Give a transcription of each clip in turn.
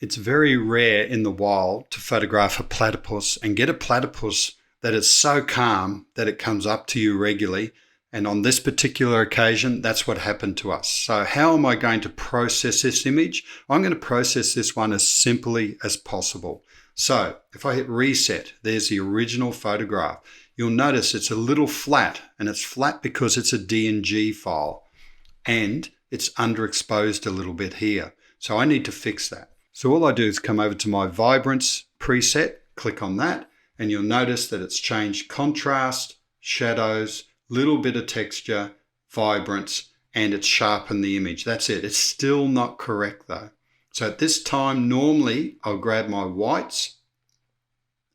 It's very rare in the wild to photograph a platypus and get a platypus that is so calm that it comes up to you regularly. And on this particular occasion, that's what happened to us. So how am I going to process this image? I'm going to process this one as simply as possible. So if I hit reset, there's the original photograph. You'll notice it's a little flat, and it's flat because it's a DNG file and it's underexposed a little bit here. So I need to fix that. So all I do is come over to my vibrance preset, click on that, and you'll notice that it's changed contrast, shadows, little bit of texture, vibrance, and it's sharpened the image. That's it. It's still not correct though. So at this time, normally I'll grab my whites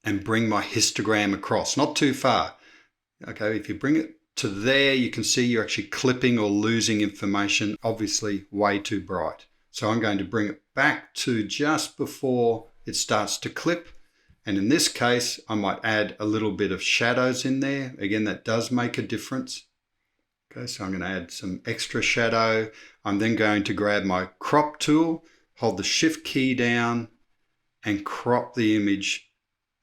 and bring my histogram across, not too far. Okay, if you bring it to there, you can see you're actually clipping or losing information, obviously way too bright. So I'm going to bring it back to just before it starts to clip. And in this case, I might add a little bit of shadows in there. Again, that does make a difference. Okay, so I'm going to add some extra shadow. I'm then going to grab my crop tool, hold the shift key down and crop the image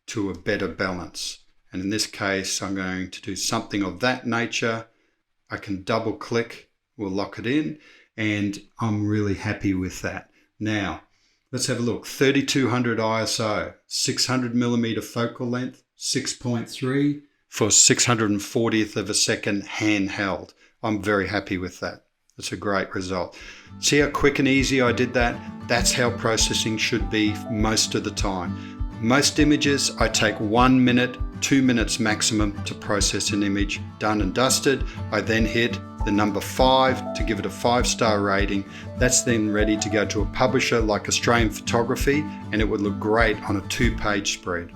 to a better balance. And in this case, I'm going to do something of that nature. I can double click, we'll lock it in, and I'm really happy with that. Now, let's have a look. 3200 ISO, 600mm focal length, 6.3 for 640th of a second handheld. I'm very happy with that. That's a great result. See how quick and easy I did that? That's how processing should be most of the time. Most images, I take 1 minute, 2 minutes maximum to process an image. Done and dusted. I then hit the number 5 to give it a 5-star rating. That's then ready to go to a publisher like Australian Photography, and it would look great on a 2-page spread.